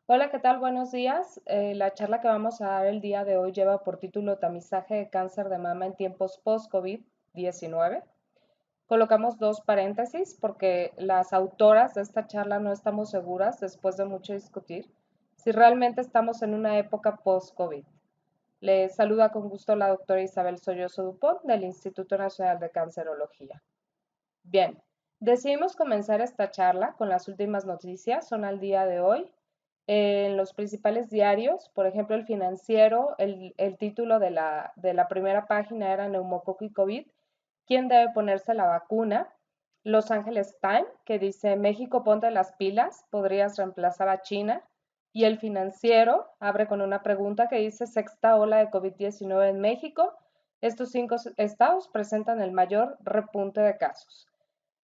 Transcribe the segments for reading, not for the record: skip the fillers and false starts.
Hola, ¿qué tal? Buenos días. La charla que vamos a dar el día de hoy lleva por título Tamizaje de cáncer de mama en tiempos post-COVID-19. Colocamos dos paréntesis porque las autoras de esta charla no estamos seguras, después de mucho discutir, si realmente estamos en una época post-COVID. Le saluda con gusto la doctora Isabel Sollozo Dupont del Instituto Nacional de Cancerología. Bien, decidimos comenzar esta charla con las últimas noticias, son al día de hoy. En los principales diarios, por ejemplo, el Financiero, el título de la primera página era Neumococo y COVID, ¿quién debe ponerse la vacuna? Los Angeles Times, que dice México ponte las pilas, podrías reemplazar a China. Y el Financiero abre con una pregunta que dice sexta ola de COVID-19 en México. Estos 5 estados presentan el mayor repunte de casos.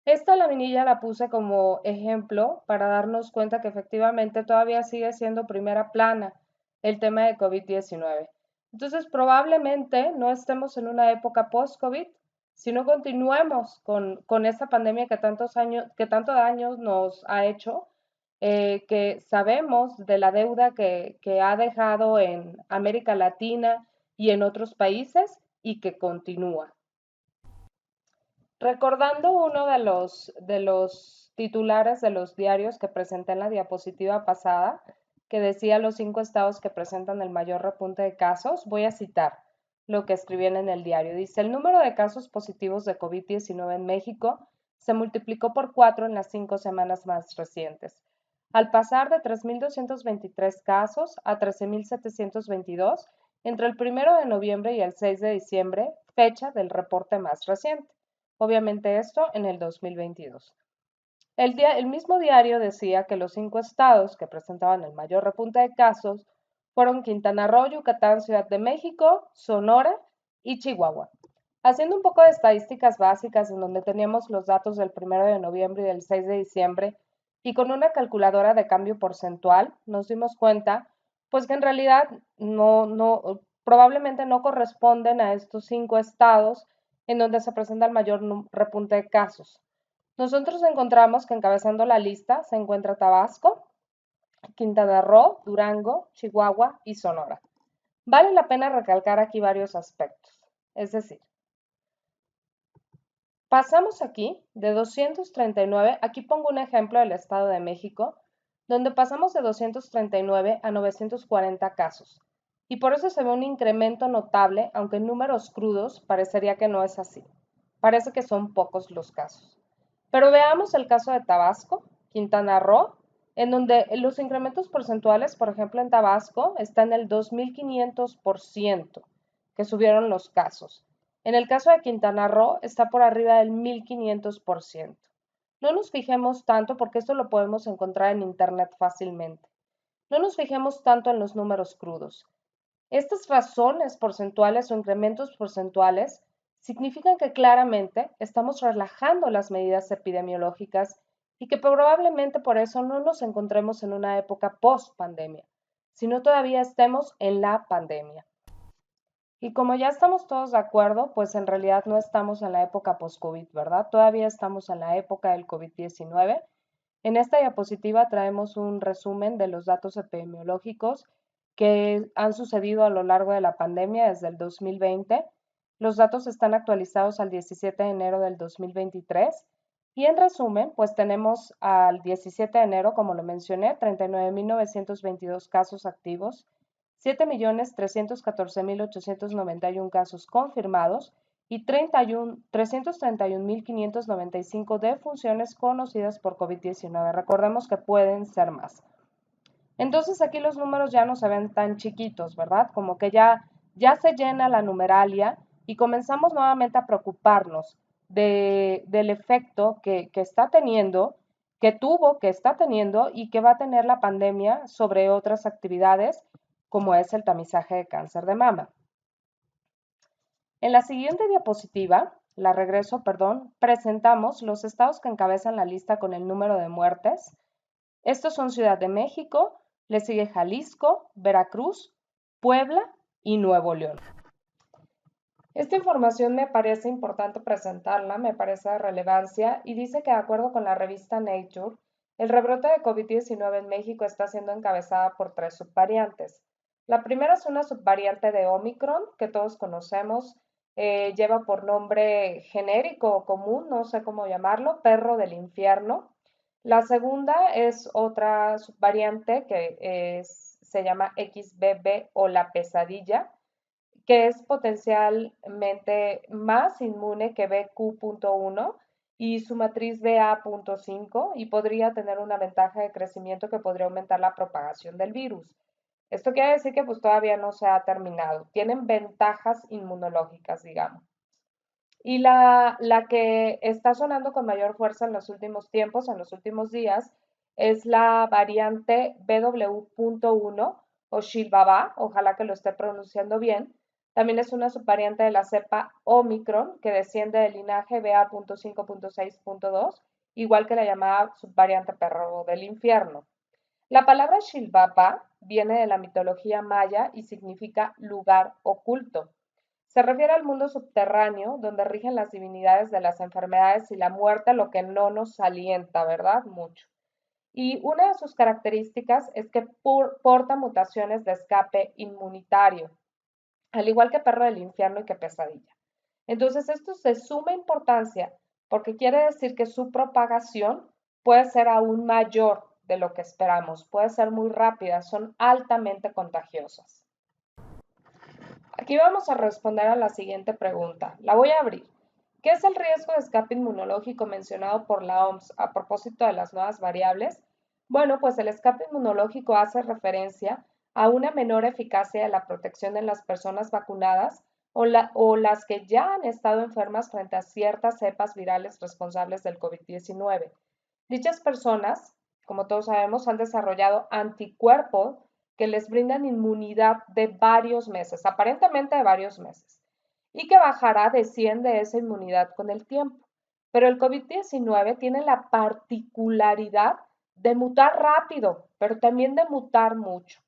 Esta laminilla la puse como ejemplo para darnos cuenta que efectivamente todavía sigue siendo primera plana el tema de COVID-19. Entonces, probablemente no estemos en una época post-COVID, sino continuemos con esta pandemia que tanto daño nos ha hecho, que sabemos de la deuda que ha dejado en América Latina y en otros países y que continúa. Recordando uno de los titulares de los diarios que presenté en la diapositiva pasada, que decía los 5 estados que presentan el mayor repunte de casos, voy a citar lo que escribían en el diario. Dice, el número de casos positivos de COVID-19 en México se multiplicó por 4 en las 5 semanas más recientes, al pasar de 3.223 casos a 13.722 entre el 1 de noviembre y el 6 de diciembre, fecha del reporte más reciente. Obviamente esto en el 2022. El mismo diario decía que los 5 estados que presentaban el mayor repunte de casos fueron Quintana Roo, Yucatán, Ciudad de México, Sonora y Chihuahua. Haciendo un poco de estadísticas básicas en donde teníamos los datos del 1 de noviembre y del 6 de diciembre y con una calculadora de cambio porcentual, nos dimos cuenta pues que en realidad probablemente no corresponden a estos 5 estados en donde se presenta el mayor repunte de casos. Nosotros encontramos que encabezando la lista se encuentra Tabasco, Quintana Roo, Durango, Chihuahua y Sonora. Vale la pena recalcar aquí varios aspectos. Es decir, pasamos aquí de 239, aquí pongo un ejemplo del Estado de México, donde pasamos de 239 a 940 casos. Y por eso se ve un incremento notable, aunque en números crudos parecería que no es así. Parece que son pocos los casos. Pero veamos el caso de Tabasco, Quintana Roo, en donde los incrementos porcentuales, por ejemplo, en Tabasco, está en el 2.500% que subieron los casos. En el caso de Quintana Roo, está por arriba del 1.500%. No nos fijemos tanto porque esto lo podemos encontrar en Internet fácilmente. No nos fijemos tanto en los números crudos. Estas razones porcentuales o incrementos porcentuales significan que claramente estamos relajando las medidas epidemiológicas y que probablemente por eso no nos encontremos en una época post-pandemia, sino todavía estemos en la pandemia. Y como ya estamos todos de acuerdo, pues en realidad no estamos en la época post-COVID, ¿verdad? Todavía estamos en la época del COVID-19. En esta diapositiva traemos un resumen de los datos epidemiológicos que han sucedido a lo largo de la pandemia desde el 2020. Los datos están actualizados al 17 de enero del 2023 y en resumen, pues tenemos al 17 de enero, como lo mencioné, 39.922 casos activos, 7.314.891 casos confirmados y 331.595 defunciones conocidas por COVID-19. Recordemos que pueden ser más. Entonces aquí los números ya no se ven tan chiquitos, ¿verdad? Como que ya se llena la numeralia y comenzamos nuevamente a preocuparnos del efecto que está teniendo, que tuvo, que está teniendo y que va a tener la pandemia sobre otras actividades, como es el tamizaje de cáncer de mama. En la siguiente diapositiva, perdón, presentamos los estados que encabezan la lista con el número de muertes. Estos son Ciudad de México, le sigue Jalisco, Veracruz, Puebla y Nuevo León. Esta información me parece importante presentarla, me parece de relevancia y dice que de acuerdo con la revista Nature, El rebrote de COVID-19 en México está siendo encabezada por 3 subvariantes. La primera es una subvariante de Omicron que todos conocemos, lleva por nombre genérico o común, no sé cómo llamarlo, perro del infierno. La segunda es otra subvariante que se llama XBB o la pesadilla, que es potencialmente más inmune que BQ.1 y su matriz BA.5 y podría tener una ventaja de crecimiento que podría aumentar la propagación del virus. Esto quiere decir que pues todavía no se ha terminado. Tienen ventajas inmunológicas, digamos. Y la que está sonando con mayor fuerza en los últimos tiempos, en los últimos días, es la variante BW.1 o Shilbaba, ojalá que lo esté pronunciando bien. También es una subvariante de la cepa Omicron que desciende del linaje BA.5.6.2, igual que la llamada subvariante perro del infierno. La palabra Shilbaba viene de la mitología maya y significa lugar oculto. Se refiere al mundo subterráneo, donde rigen las divinidades de las enfermedades y la muerte, lo que no nos alienta, ¿verdad? Mucho. Y una de sus características es que porta mutaciones de escape inmunitario, al igual que perro del infierno y que pesadilla. Entonces, esto es de suma importancia porque quiere decir que su propagación puede ser aún mayor de lo que esperamos, puede ser muy rápida, son altamente contagiosas. Aquí vamos a responder a la siguiente pregunta. La voy a abrir. ¿Qué es el riesgo de escape inmunológico mencionado por la OMS a propósito de las nuevas variables? Bueno, pues el escape inmunológico hace referencia a una menor eficacia de la protección en las personas vacunadas o las que ya han estado enfermas frente a ciertas cepas virales responsables del COVID-19. Dichas personas, como todos sabemos, han desarrollado anticuerpos que les brindan inmunidad de varios meses, aparentemente de varios meses, y que bajará, desciende esa inmunidad con el tiempo. Pero el COVID-19 tiene la particularidad de mutar rápido, pero también de mutar mucho.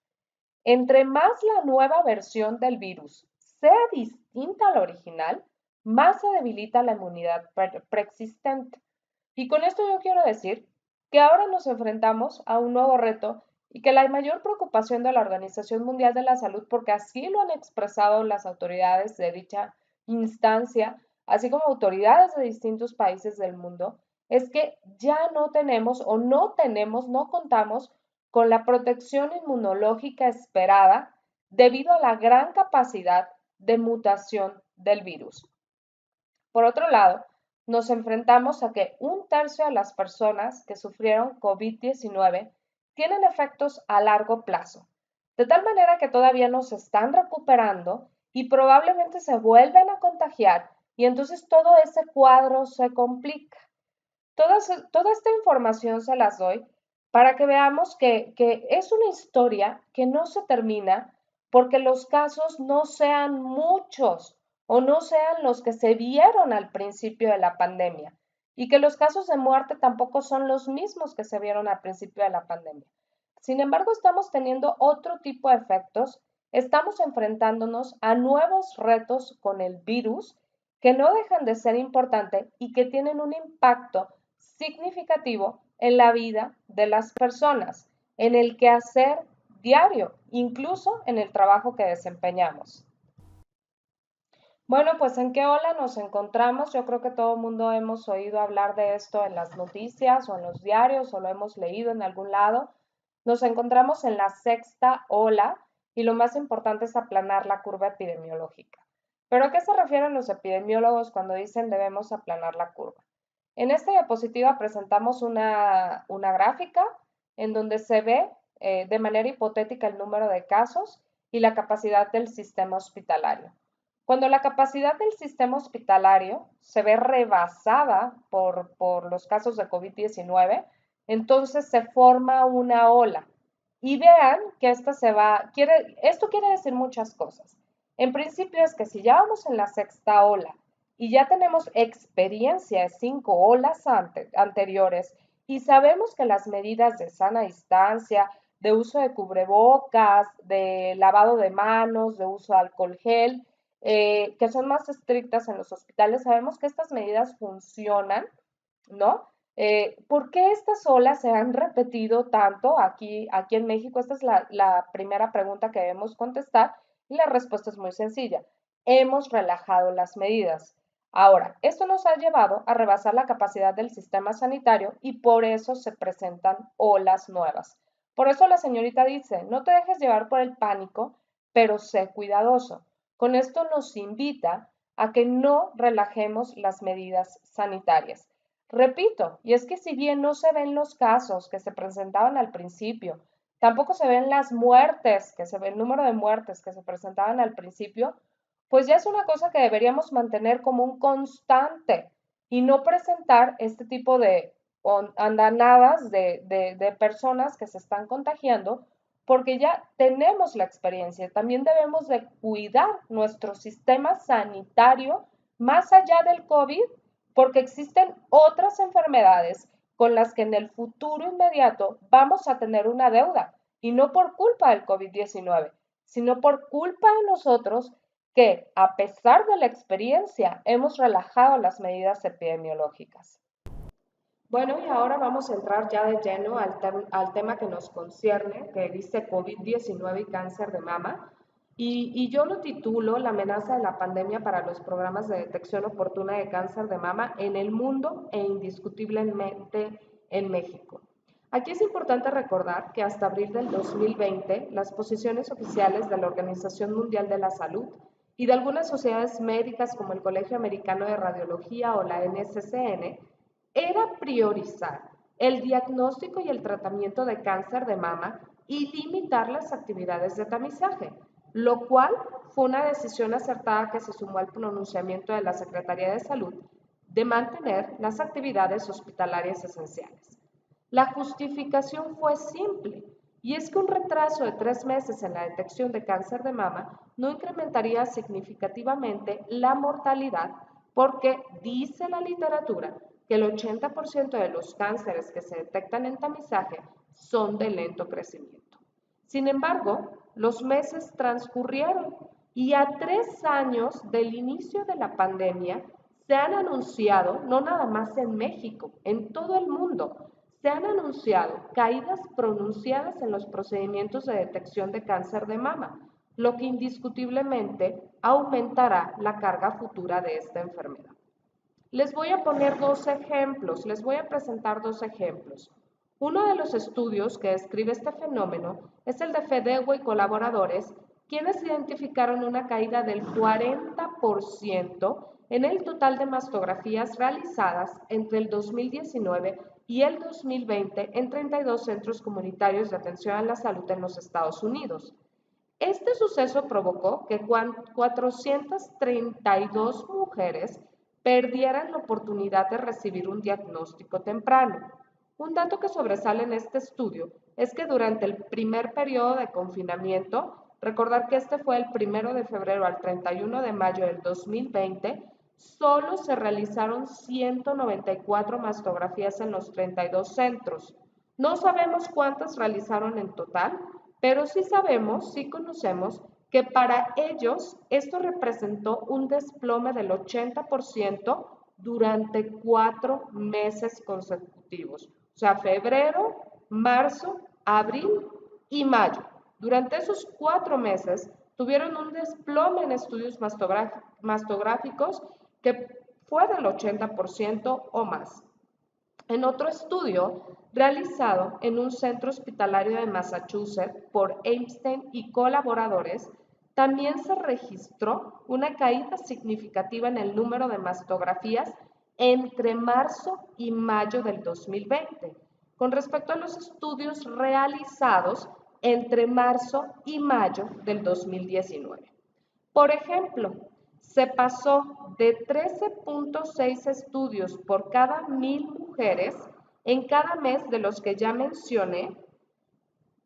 Entre más la nueva versión del virus sea distinta a la original, más se debilita la inmunidad preexistente. Y con esto yo quiero decir que ahora nos enfrentamos a un nuevo reto y que la mayor preocupación de la Organización Mundial de la Salud, porque así lo han expresado las autoridades de dicha instancia, así como autoridades de distintos países del mundo, es que ya no tenemos o no contamos con la protección inmunológica esperada debido a la gran capacidad de mutación del virus. Por otro lado, nos enfrentamos a que 1/3 de las personas que sufrieron COVID-19 tienen efectos a largo plazo, de tal manera que todavía no se están recuperando y probablemente se vuelven a contagiar y entonces todo ese cuadro se complica. Toda esta información se las doy para que veamos que es una historia que no se termina porque los casos no sean muchos o no sean los que se vieron al principio de la pandemia y que los casos de muerte tampoco son los mismos que se vieron al principio de la pandemia. Sin embargo, estamos teniendo otro tipo de efectos, estamos enfrentándonos a nuevos retos con el virus que no dejan de ser importantes y que tienen un impacto significativo en la vida de las personas, en el quehacer diario, incluso en el trabajo que desempeñamos. Bueno, pues ¿en qué ola nos encontramos? Yo creo que todo el mundo hemos oído hablar de esto en las noticias o en los diarios o lo hemos leído en algún lado. Nos encontramos en la sexta ola y lo más importante es aplanar la curva epidemiológica. ¿Pero a qué se refieren los epidemiólogos cuando dicen debemos aplanar la curva? En esta diapositiva presentamos una gráfica en donde se ve de manera hipotética el número de casos y la capacidad del sistema hospitalario. Cuando la capacidad del sistema hospitalario se ve rebasada por los casos de COVID-19, entonces se forma una ola. Y vean que esto quiere decir muchas cosas. En principio es que si ya vamos en la sexta ola y ya tenemos experiencia de 5 olas anteriores y sabemos que las medidas de sana distancia, de uso de cubrebocas, de lavado de manos, de uso de alcohol gel, que son más estrictas en los hospitales, sabemos que estas medidas funcionan, ¿no? ¿Por qué estas olas se han repetido tanto aquí en México? Esta es la primera pregunta que debemos contestar y la respuesta es muy sencilla. Hemos relajado las medidas. Ahora, esto nos ha llevado a rebasar la capacidad del sistema sanitario y por eso se presentan olas nuevas. Por eso la señorita dice, no te dejes llevar por el pánico, pero sé cuidadoso. Con esto nos invita a que no relajemos las medidas sanitarias. Repito, y es que si bien no se ven los casos que se presentaban al principio, tampoco se ven las muertes, que se ve el número de muertes que se presentaban al principio, pues ya es una cosa que deberíamos mantener como un constante y no presentar este tipo de andanadas de personas que se están contagiando, porque ya tenemos la experiencia. También debemos de cuidar nuestro sistema sanitario más allá del COVID, porque existen otras enfermedades con las que en el futuro inmediato vamos a tener una deuda, y no por culpa del COVID-19, sino por culpa de nosotros que, a pesar de la experiencia, hemos relajado las medidas epidemiológicas. Bueno, y ahora vamos a entrar ya de lleno al tema que nos concierne, que dice COVID-19 y cáncer de mama. Y yo lo titulo La amenaza de la pandemia para los programas de detección oportuna de cáncer de mama en el mundo e indiscutiblemente en México. Aquí es importante recordar que hasta abril del 2020, las posiciones oficiales de la Organización Mundial de la Salud y de algunas sociedades médicas como el Colegio Americano de Radiología o la NSCN era priorizar el diagnóstico y el tratamiento de cáncer de mama y limitar las actividades de tamizaje, lo cual fue una decisión acertada que se sumó al pronunciamiento de la Secretaría de Salud de mantener las actividades hospitalarias esenciales. La justificación fue simple, y es que un retraso de 3 meses en la detección de cáncer de mama no incrementaría significativamente la mortalidad porque dice la literatura que el 80% de los cánceres que se detectan en tamizaje son de lento crecimiento. Sin embargo, los meses transcurrieron y a 3 años del inicio de la pandemia se han anunciado, no nada más en México, en todo el mundo, se han anunciado caídas pronunciadas en los procedimientos de detección de cáncer de mama, lo que indiscutiblemente aumentará la carga futura de esta enfermedad. Les voy a poner dos ejemplos, les voy a presentar dos ejemplos. Uno de los estudios que describe este fenómeno es el de Fedegua y colaboradores, quienes identificaron una caída del 40% en el total de mastografías realizadas entre el 2019 y el 2020 en 32 centros comunitarios de atención a la salud en los Estados Unidos. Este suceso provocó que 432 mujeres perdieran la oportunidad de recibir un diagnóstico temprano. Un dato que sobresale en este estudio es que durante el primer periodo de confinamiento, recordar que este fue el 1 de febrero al 31 de mayo del 2020, solo se realizaron 194 mastografías en los 32 centros. No sabemos cuántas realizaron en total, pero sí sabemos, sí conocemos que para ellos esto representó un desplome del 80% durante 4 meses consecutivos. O sea, febrero, marzo, abril y mayo. Durante esos 4 meses tuvieron un desplome en estudios mastográficos que fue del 80% o más. En otro estudio realizado en un centro hospitalario de Massachusetts por Einstein y colaboradores, también se registró una caída significativa en el número de mastografías entre marzo y mayo del 2020, con respecto a los estudios realizados entre marzo y mayo del 2019. Por ejemplo, se pasó de 13.6 estudios por cada 1,000 mujeres en cada mes de los que ya mencioné,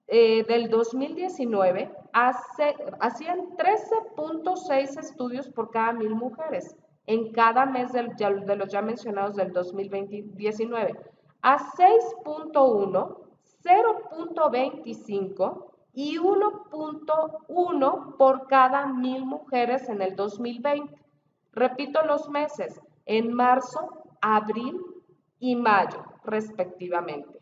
del 2019, hacían 13.6 estudios por cada 1,000 mujeres en cada mes de los ya mencionados del 2019, a 6.1, 0.25 y 1.1 por cada 1,000 mujeres en el 2020. Repito los meses, en marzo, abril y mayo. respectivamente.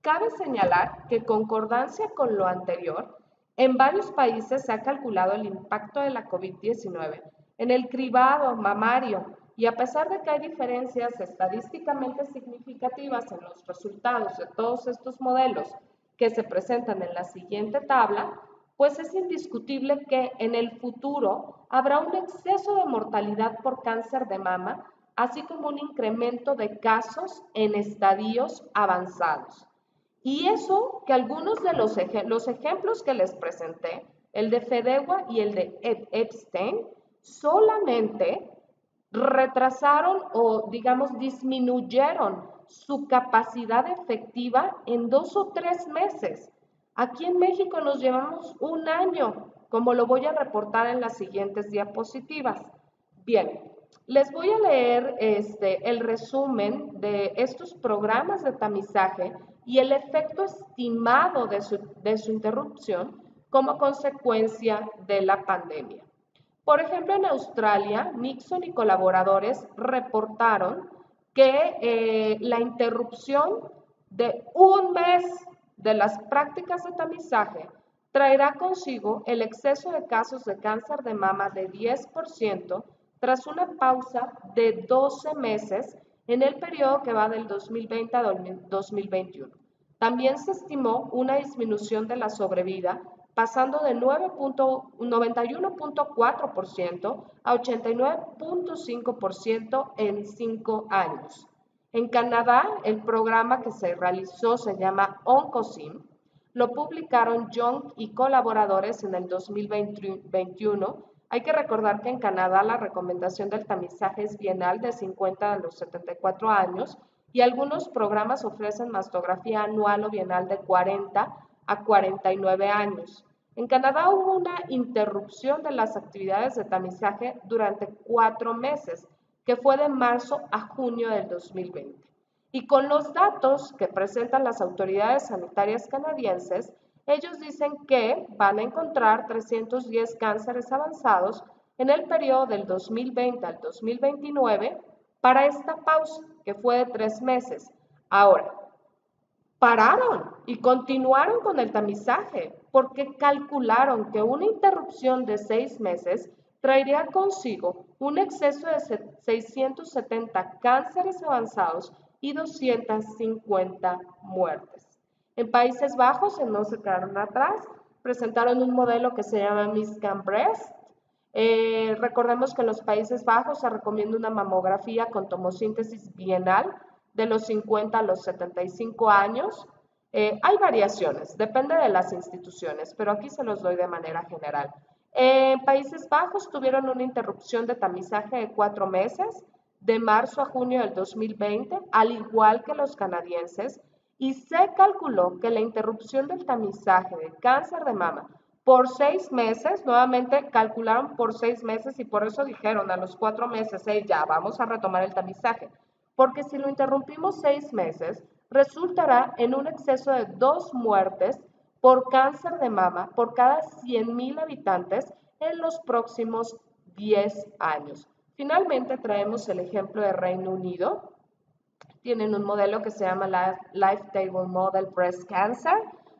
Cabe señalar que, en concordancia con lo anterior, en varios países se ha calculado el impacto de la COVID-19 en el cribado mamario y, a pesar de que hay diferencias estadísticamente significativas en los resultados de todos estos modelos que se presentan en la siguiente tabla, pues es indiscutible que en el futuro habrá un exceso de mortalidad por cáncer de mama, así como un incremento de casos en estadios avanzados. Y eso que algunos de los ejemplos que les presenté, el de Fedewa y el de Epstein, solamente retrasaron o, digamos, disminuyeron su capacidad efectiva en 2 o 3 meses. Aquí en México nos llevamos un año, como lo voy a reportar en las siguientes diapositivas. Bien, les voy a leer el resumen de estos programas de tamizaje y el efecto estimado de su interrupción como consecuencia de la pandemia. Por ejemplo, en Australia, Nixon y colaboradores reportaron que la interrupción de un mes de las prácticas de tamizaje traerá consigo el exceso de casos de cáncer de mama de 10% tras una pausa de 12 meses en el periodo que va del 2020 a 2021. También se estimó una disminución de la sobrevida pasando de 91.4% a 89.5% en 5 años. En Canadá, el programa que se realizó se llama OncoSIM. Lo publicaron Young y colaboradores en el 2021. Hay que recordar que en Canadá la recomendación del tamizaje es bienal de 50 a los 74 años y algunos programas ofrecen mastografía anual o bienal de 40 a 49 años. En Canadá hubo una interrupción de las actividades de tamizaje durante 4 meses, que fue de marzo a junio del 2020. Y con los datos que presentan las autoridades sanitarias canadienses, ellos dicen que van a encontrar 310 cánceres avanzados en el periodo del 2020 al 2029 para esta pausa, que fue de 3 meses. Ahora, pararon y continuaron con el tamizaje porque calcularon que una interrupción de 6 meses traería consigo un exceso de 670 cánceres avanzados y 250 muertes. En Países Bajos, no se quedaron atrás, presentaron un modelo que se llama Miscan-Brest. Recordemos que en los Países Bajos se recomienda una mamografía con tomosíntesis bienal de los 50 a los 75 años. Hay variaciones, depende de las instituciones, pero aquí se los doy de manera general. En Países Bajos tuvieron una interrupción de tamizaje de 4 meses, de marzo a junio del 2020, al igual que los canadienses, y se calculó que la interrupción del tamizaje de cáncer de mama por 6 meses, nuevamente calcularon por 6 meses y por eso dijeron a los 4 meses, ya vamos a retomar el tamizaje, porque si lo interrumpimos 6 meses, resultará en un exceso de 2 muertes por cáncer de mama por cada 100,000 habitantes en los próximos 10 años. Finalmente traemos el ejemplo de Reino Unido. Tienen un modelo que se llama Life Table Model Breast Cancer.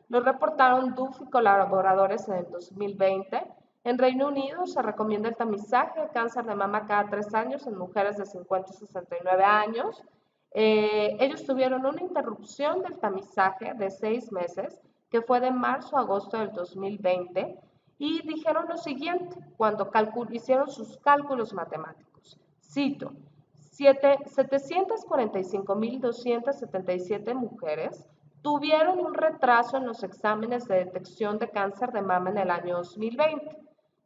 Lo reportaron Duff y colaboradores en el 2020. En Reino Unido se recomienda el tamizaje de cáncer de mama cada 3 años en mujeres de 50 a 69 años. Ellos tuvieron una interrupción del tamizaje de 6 meses, que fue de marzo a agosto del 2020, y dijeron lo siguiente cuando hicieron sus cálculos matemáticos. Cito: 745,277 mujeres tuvieron un retraso en los exámenes de detección de cáncer de mama en el año 2020.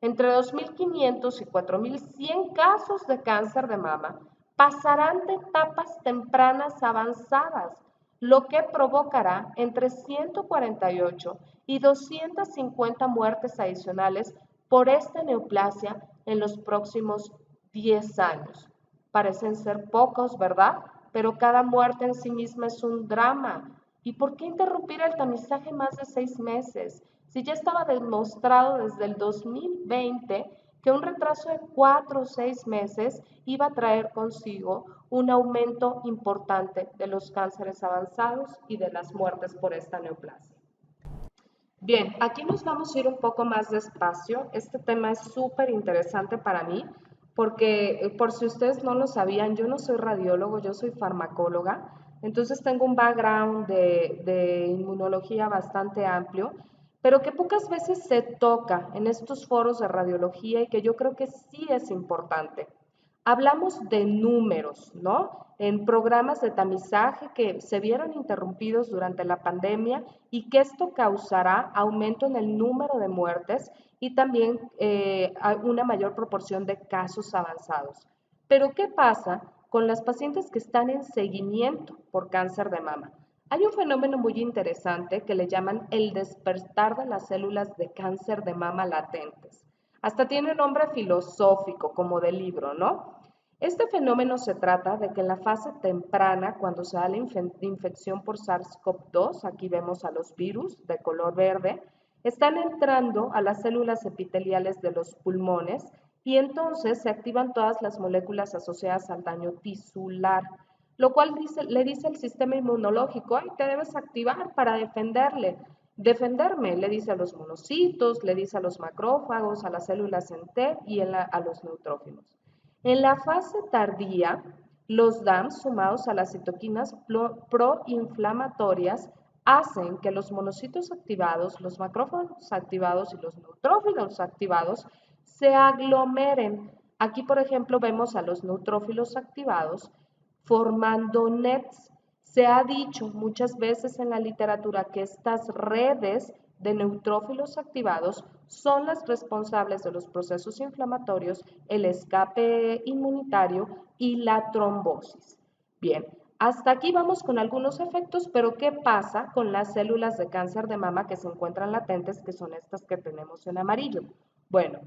Entre 2.500 y 4.100 casos de cáncer de mama pasarán de etapas tempranas avanzadas, lo que provocará entre 148 y 250 muertes adicionales por esta neoplasia en los próximos 10 años. Parecen ser pocos, ¿verdad? Pero cada muerte en sí misma es un drama. ¿Y por qué interrumpir el tamizaje más de 6 meses? Si ya estaba demostrado desde el 2020 que un retraso de 4 o 6 meses iba a traer consigo un aumento importante de los cánceres avanzados y de las muertes por esta neoplasia. Bien, aquí nos vamos a ir un poco más despacio. Este tema es súper interesante para mí porque, por si ustedes no lo sabían, yo no soy radiólogo, yo soy farmacóloga, entonces tengo un background de inmunología bastante amplio, pero que pocas veces se toca en estos foros de radiología y que yo creo que sí es importante. Hablamos de números, ¿no? En programas de tamizaje que se vieron interrumpidos durante la pandemia y que esto causará aumento en el número de muertes y también una mayor proporción de casos avanzados. Pero ¿qué pasa con las pacientes que están en seguimiento por cáncer de mama? Hay un fenómeno muy interesante que le llaman el despertar de las células de cáncer de mama latentes. Hasta tiene nombre filosófico, como de libro, ¿no? Este fenómeno se trata de que en la fase temprana, cuando se da la infección por SARS-CoV-2, aquí vemos a los virus de color verde, están entrando a las células epiteliales de los pulmones y entonces se activan todas las moléculas asociadas al daño tisular, lo cual le dice al sistema inmunológico, ay, te debes activar para defenderme, le dice a los monocitos, le dice a los macrófagos, a las células en T y a los neutrófilos. En la fase tardía, los DAMs sumados a las citoquinas proinflamatorias hacen que los monocitos activados, los macrófagos activados y los neutrófilos activados se aglomeren. Aquí, por ejemplo, vemos a los neutrófilos activados formando nets. Se ha dicho muchas veces en la literatura que estas redes de neutrófilos activados son las responsables de los procesos inflamatorios, el escape inmunitario y la trombosis. Bien, hasta aquí vamos con algunos efectos, pero ¿qué pasa con las células de cáncer de mama que se encuentran latentes, que son estas que tenemos en amarillo? Bueno,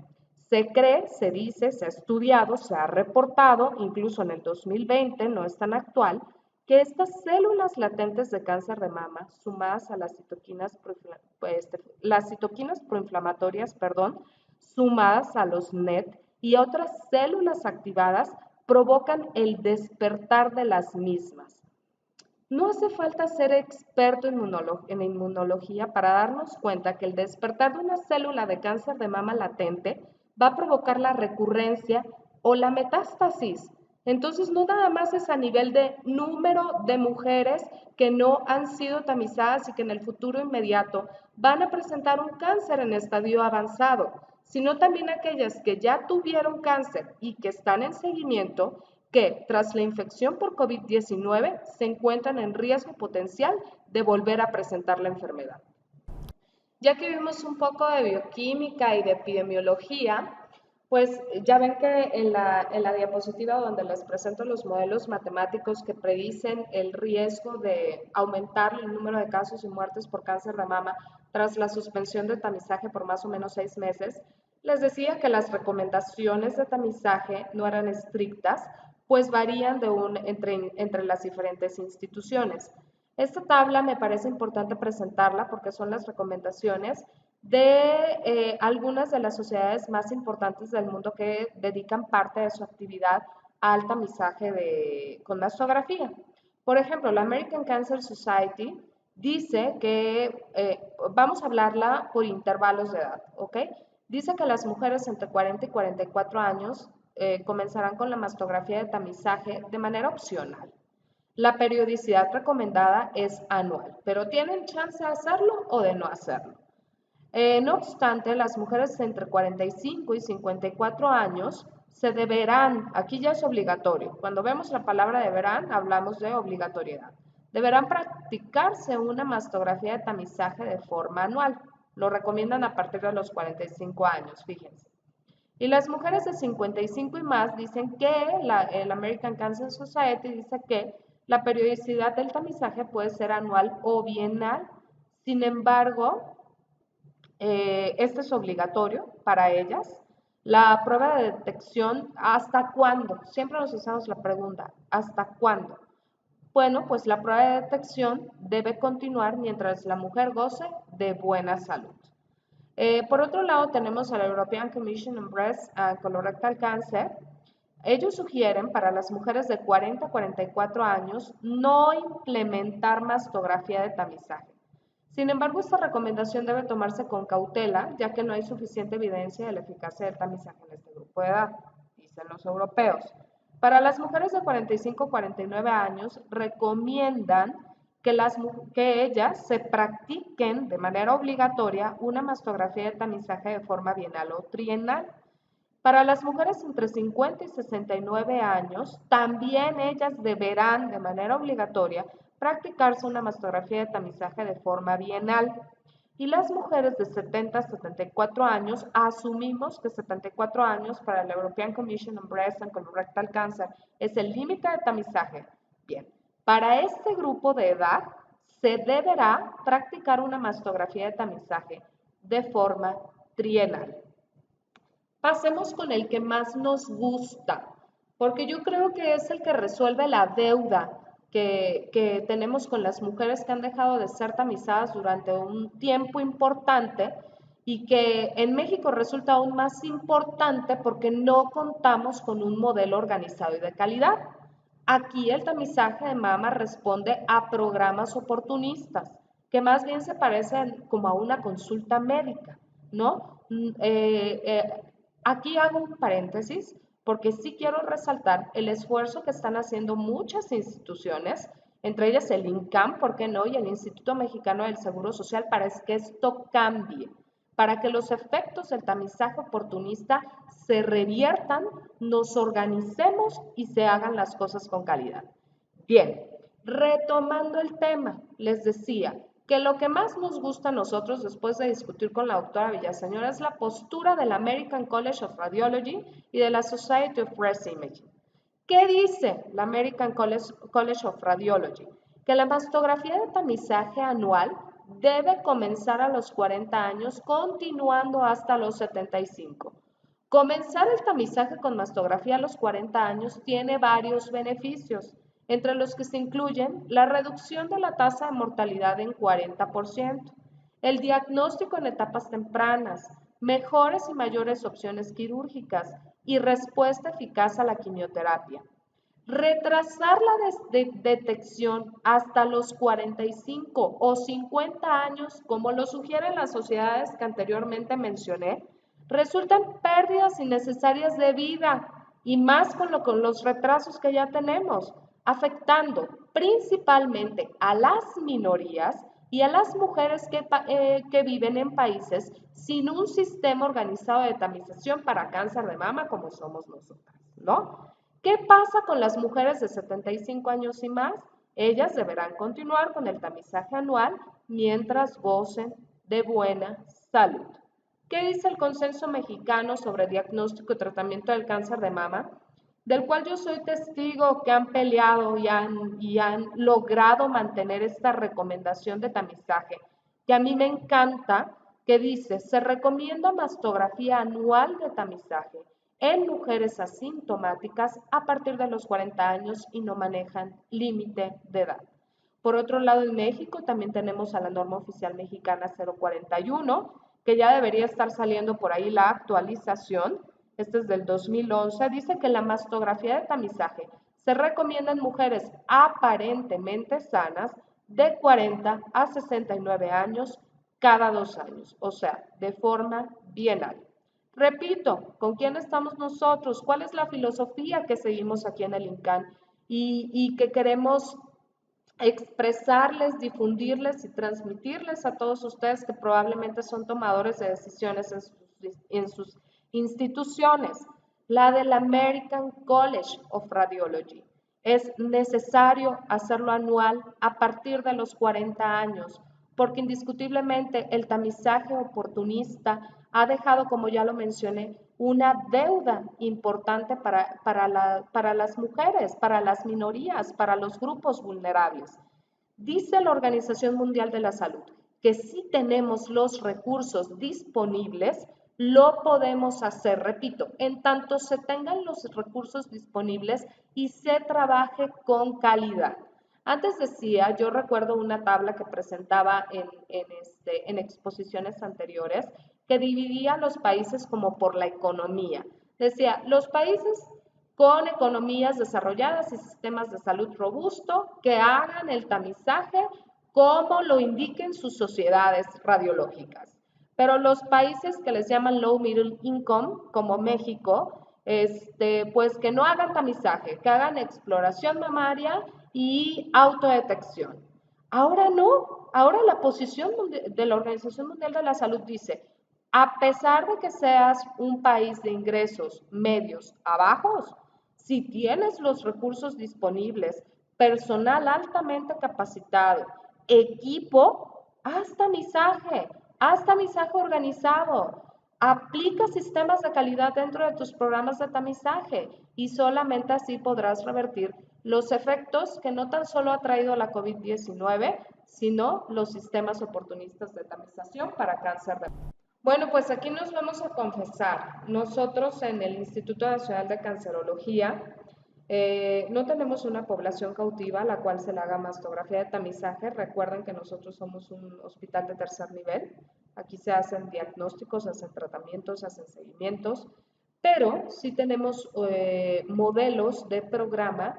se cree, se dice, se ha estudiado, se ha reportado, incluso en el 2020, no es tan actual, que estas células latentes de cáncer de mama, sumadas a las citoquinas proinflamatorias, sumadas a los NET y a otras células activadas, provocan el despertar de las mismas. No hace falta ser experto en inmunología para darnos cuenta que el despertar de una célula de cáncer de mama latente va a provocar la recurrencia o la metástasis. Entonces, no nada más es a nivel de número de mujeres que no han sido tamizadas y que en el futuro inmediato van a presentar un cáncer en estadio avanzado, sino también aquellas que ya tuvieron cáncer y que están en seguimiento, que tras la infección por COVID-19 se encuentran en riesgo potencial de volver a presentar la enfermedad. Ya que vimos un poco de bioquímica y de epidemiología, pues ya ven que en la diapositiva donde les presento los modelos matemáticos que predicen el riesgo de aumentar el número de casos y muertes por cáncer de mama tras la suspensión de tamizaje por más o menos 6 meses, les decía que las recomendaciones de tamizaje no eran estrictas, pues varían entre las diferentes instituciones. Esta tabla me parece importante presentarla porque son las recomendaciones de algunas de las sociedades más importantes del mundo que dedican parte de su actividad al tamizaje con mastografía. Por ejemplo, la American Cancer Society dice que, vamos a hablarla por intervalos de edad, ¿ok? Dice que las mujeres entre 40 y 44 años comenzarán con la mastografía de tamizaje de manera opcional. La periodicidad recomendada es anual, pero tienen chance de hacerlo o de no hacerlo. No obstante, las mujeres entre 45 y 54 años se deberán, aquí ya es obligatorio, cuando vemos la palabra deberán, hablamos de obligatoriedad, deberán practicarse una mastografía de tamizaje de forma anual. Lo recomiendan a partir de los 45 años, fíjense. Y las mujeres de 55 y más dicen que el American Cancer Society dice que la periodicidad del tamizaje puede ser anual o bienal. Sin embargo, este es obligatorio para ellas. La prueba de detección, ¿hasta cuándo? Siempre nos hacemos la pregunta, ¿hasta cuándo? Bueno, pues la prueba de detección debe continuar mientras la mujer goce de buena salud. Por otro lado, tenemos a la European Commission on Breast and Colorectal Cancer. Ellos sugieren para las mujeres de 40 a 44 años no implementar mastografía de tamizaje. Sin embargo, esta recomendación debe tomarse con cautela, ya que no hay suficiente evidencia de la eficacia del tamizaje en este grupo de edad, dicen los europeos. Para las mujeres de 45 a 49 años, recomiendan que ellas se practiquen de manera obligatoria una mastografía de tamizaje de forma bienal o trienal. Para las mujeres entre 50 y 69 años, también ellas deberán de manera obligatoria practicarse una mastografía de tamizaje de forma bienal. Y las mujeres de 70 a 74 años, asumimos que 74 años para la European Commission on Breast and Colorectal Cancer es el límite de tamizaje. Bien, para este grupo de edad se deberá practicar una mastografía de tamizaje de forma trienal. Pasemos con el que más nos gusta, porque yo creo que es el que resuelve la deuda que tenemos con las mujeres que han dejado de ser tamizadas durante un tiempo importante y que en México resulta aún más importante porque no contamos con un modelo organizado y de calidad. Aquí el tamizaje de mama responde a programas oportunistas, que más bien se parecen como a una consulta médica, ¿no? Aquí hago un paréntesis porque sí quiero resaltar el esfuerzo que están haciendo muchas instituciones, entre ellas el INCAM, ¿por qué no? Y el Instituto Mexicano del Seguro Social para que esto cambie, para que los efectos del tamizaje oportunista se reviertan, nos organicemos y se hagan las cosas con calidad. Bien, retomando el tema, les decía que lo que más nos gusta a nosotros después de discutir con la doctora Villaseñor es la postura del American College of Radiology y de la Society of Breast Imaging. ¿Qué dice la American College of Radiology? Que la mastografía de tamizaje anual debe comenzar a los 40 años, continuando hasta los 75. Comenzar el tamizaje con mastografía a los 40 años tiene varios beneficios, entre los que se incluyen la reducción de la tasa de mortalidad en 40%, el diagnóstico en etapas tempranas, mejores y mayores opciones quirúrgicas y respuesta eficaz a la quimioterapia. Retrasar la detección hasta los 45 o 50 años, como lo sugieren las sociedades que anteriormente mencioné, resultan pérdidas innecesarias de vida y más con los retrasos que ya tenemos, afectando principalmente a las minorías y a las mujeres que viven en países sin un sistema organizado de tamización para cáncer de mama como somos nosotras, ¿no? ¿Qué pasa con las mujeres de 75 años y más? Ellas deberán continuar con el tamizaje anual mientras gocen de buena salud. ¿Qué dice el Consenso Mexicano sobre Diagnóstico y Tratamiento del Cáncer de Mama? Del cual yo soy testigo que han peleado y han logrado mantener esta recomendación de tamizaje, que a mí me encanta, que dice, se recomienda mastografía anual de tamizaje en mujeres asintomáticas a partir de los 40 años y no manejan límite de edad. Por otro lado, en México también tenemos a la norma oficial mexicana 041, que ya debería estar saliendo por ahí la actualización. Este es del 2011, dice que la mastografía de tamizaje se recomienda en mujeres aparentemente sanas de 40 a 69 años cada 2 años, o sea, de forma bienal. Repito, ¿con quién estamos nosotros? ¿Cuál es la filosofía que seguimos aquí en el INCAN y que queremos expresarles, difundirles y transmitirles a todos ustedes que probablemente son tomadores de decisiones en sus instituciones? La del American College of Radiology. Es necesario hacerlo anual a partir de los 40 años, porque indiscutiblemente el tamizaje oportunista ha dejado, como ya lo mencioné, una deuda importante para las mujeres, para las minorías, para los grupos vulnerables. Dice la Organización Mundial de la Salud que si tenemos los recursos disponibles, lo podemos hacer, repito, en tanto se tengan los recursos disponibles y se trabaje con calidad. Antes decía, yo recuerdo una tabla que presentaba en exposiciones anteriores que dividía los países como por la economía. Decía, los países con economías desarrolladas y sistemas de salud robusto que hagan el tamizaje como lo indiquen sus sociedades radiológicas. Pero los países que les llaman low middle income, como México, pues que no hagan tamizaje, que hagan exploración mamaria y autodetección. Ahora no, ahora la posición de la Organización Mundial de la Salud dice, a pesar de que seas un país de ingresos medios a bajos, si tienes los recursos disponibles, personal altamente capacitado, equipo, haz tamizaje organizado, aplica sistemas de calidad dentro de tus programas de tamizaje y solamente así podrás revertir los efectos que no tan solo ha traído la COVID-19, sino los sistemas oportunistas de tamización para cáncer de mama. Bueno, pues aquí nos vamos a confesar. Nosotros en el Instituto Nacional de Cancerología no tenemos una población cautiva a la cual se le haga mastografía de tamizaje. Recuerden que nosotros somos un hospital de tercer nivel. Aquí se hacen diagnósticos, se hacen tratamientos, se hacen seguimientos, pero sí tenemos modelos de programa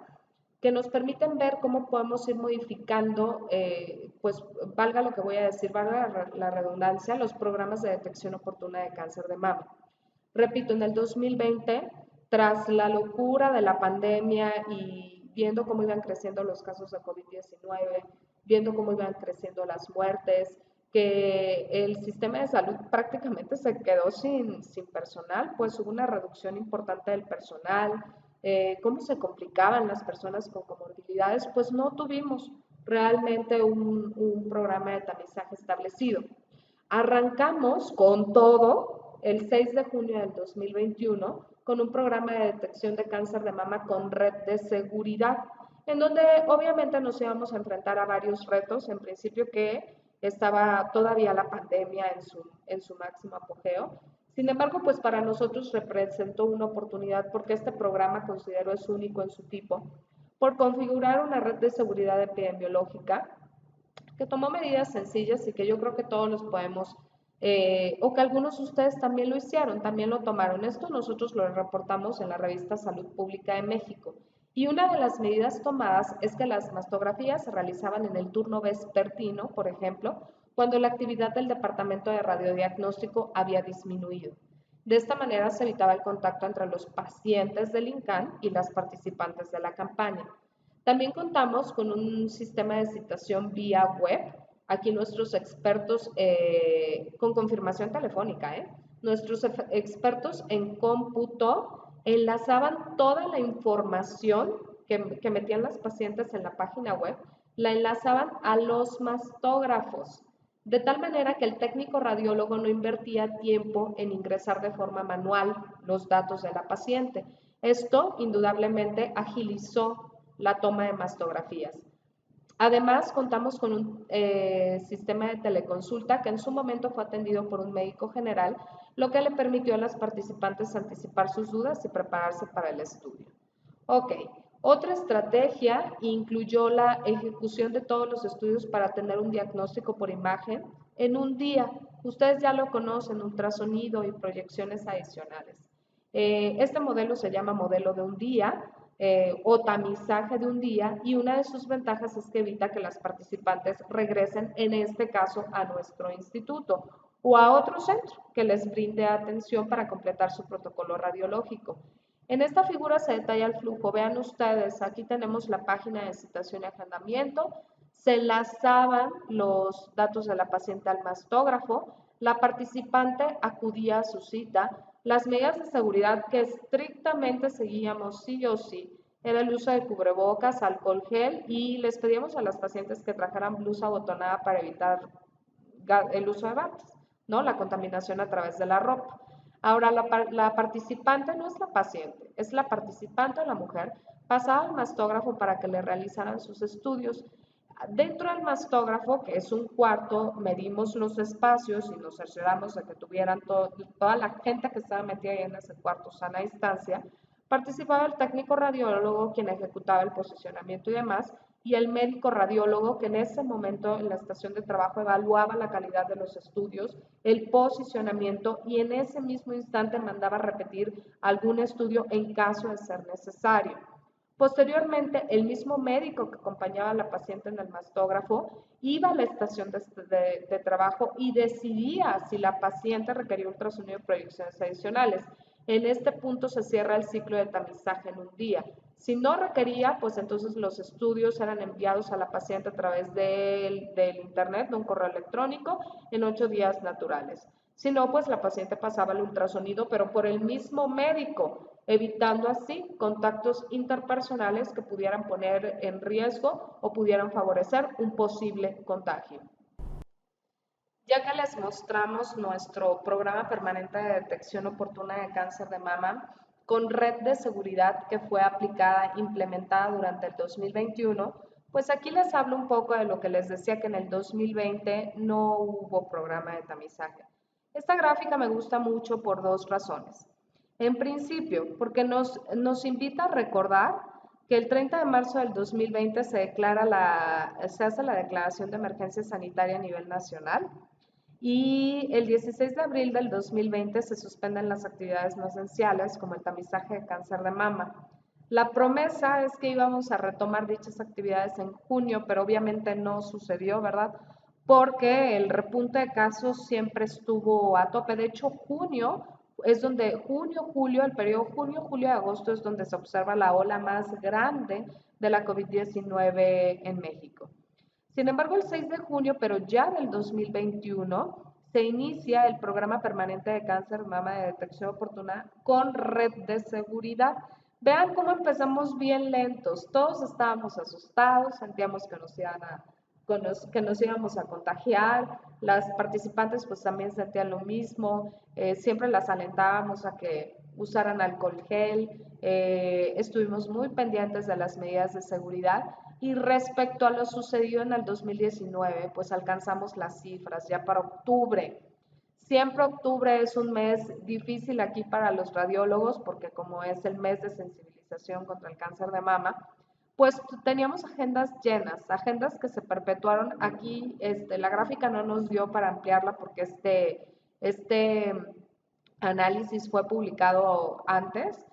que nos permiten ver cómo podemos ir modificando, pues valga lo que voy a decir, valga la redundancia, los programas de detección oportuna de cáncer de mama. Repito, en el 2020, tras la locura de la pandemia y viendo cómo iban creciendo los casos de COVID-19, viendo cómo iban creciendo las muertes, que el sistema de salud prácticamente se quedó sin personal, pues hubo una reducción importante del personal, cómo se complicaban las personas con comorbilidades, pues no tuvimos realmente un programa de tamizaje establecido. Arrancamos con todo el 6 de junio del 2021 con un programa de detección de cáncer de mama con red de seguridad, en donde obviamente nos íbamos a enfrentar a varios retos, en principio que estaba todavía la pandemia en su máximo apogeo. Sin embargo, pues para nosotros representó una oportunidad porque este programa considero es único en su tipo, por configurar una red de seguridad epidemiológica que tomó medidas sencillas y que yo creo que todos los podemos, o que algunos de ustedes también lo hicieron, también lo tomaron. Esto nosotros lo reportamos en la revista Salud Pública de México. Y una de las medidas tomadas es que las mastografías se realizaban en el turno vespertino, por ejemplo, cuando la actividad del departamento de radiodiagnóstico había disminuido. De esta manera se evitaba el contacto entre los pacientes del INCAN y las participantes de la campaña. También contamos con un sistema de citación vía web. Aquí nuestros expertos, con confirmación telefónica, nuestros expertos en cómputo enlazaban toda la información que metían las pacientes en la página web, la enlazaban a los mastógrafos, de tal manera que el técnico radiólogo no invertía tiempo en ingresar de forma manual los datos de la paciente. Esto indudablemente agilizó la toma de mastografías. Además, contamos con un sistema de teleconsulta que en su momento fue atendido por un médico general, lo que le permitió a las participantes anticipar sus dudas y prepararse para el estudio. Ok, otra estrategia incluyó la ejecución de todos los estudios para tener un diagnóstico por imagen en un día. Ustedes ya lo conocen, ultrasonido y proyecciones adicionales. Este modelo se llama modelo de un día o tamizaje de un día y una de sus ventajas es que evita que las participantes regresen, en este caso, a nuestro instituto o a otro centro que les brinde atención para completar su protocolo radiológico. En esta figura se detalla el flujo. Vean ustedes, aquí tenemos la página de citación y agendamiento. Se enlazaban los datos de la paciente al mastógrafo. La participante acudía a su cita. Las medidas de seguridad que estrictamente seguíamos sí o sí era el uso de cubrebocas, alcohol gel y les pedíamos a las pacientes que trajeran blusa abotonada para evitar el uso de gatos, ¿no? La contaminación a través de la ropa. Ahora, la participante no es la paciente, es la participante o la mujer pasada al mastógrafo para que le realizaran sus estudios. Dentro del mastógrafo, que es un cuarto, medimos los espacios y nos cercioramos de que tuvieran toda la gente que estaba metida ahí en ese cuarto sana distancia. Participaba el técnico radiólogo, quien ejecutaba el posicionamiento y demás, y el médico radiólogo que en ese momento en la estación de trabajo evaluaba la calidad de los estudios, el posicionamiento y en ese mismo instante mandaba repetir algún estudio en caso de ser necesario. Posteriormente, el mismo médico que acompañaba a la paciente en el mastógrafo iba a la estación de trabajo y decidía si la paciente requería ultrasonido y proyecciones adicionales. En este punto se cierra el ciclo de tamizaje en un día. Si no requería, pues entonces los estudios eran enviados a la paciente a través del internet, de un correo electrónico, en 8 días naturales. Si no, pues la paciente pasaba el ultrasonido, pero por el mismo médico, evitando así contactos interpersonales que pudieran poner en riesgo o pudieran favorecer un posible contagio. Ya que les mostramos nuestro programa permanente de detección oportuna de cáncer de mama con red de seguridad que fue aplicada, implementada durante el 2021, pues aquí les hablo un poco de lo que les decía que en el 2020 no hubo programa de tamizaje. Esta gráfica me gusta mucho por dos razones. En principio, porque nos invita a recordar que el 30 de marzo del 2020 se hace la declaración de emergencia sanitaria a nivel nacional y el 16 de abril del 2020 se suspenden las actividades no esenciales como el tamizaje de cáncer de mama. La promesa es que íbamos a retomar dichas actividades en junio, pero obviamente no sucedió, ¿verdad? Porque el repunte de casos siempre estuvo a tope. De hecho, junio es donde, julio, el periodo junio, julio y agosto es donde se observa la ola más grande de la COVID-19 en México. Sin embargo, el 6 de junio, pero ya del 2021, se inicia el programa permanente de cáncer de mama de detección oportuna con red de seguridad. Vean cómo empezamos bien lentos. Todos estábamos asustados, sentíamos que nos íbamos a contagiar. Las participantes pues también sentían lo mismo. Siempre las alentábamos a que usaran alcohol gel. Estuvimos muy pendientes de las medidas de seguridad. Y respecto a lo sucedido en el 2019, pues alcanzamos las cifras ya para octubre. Siempre octubre es un mes difícil aquí para los radiólogos porque como es el mes de sensibilización contra el cáncer de mama, pues teníamos agendas llenas, agendas que se perpetuaron aquí. La gráfica no nos dio para ampliarla porque este análisis fue publicado antes,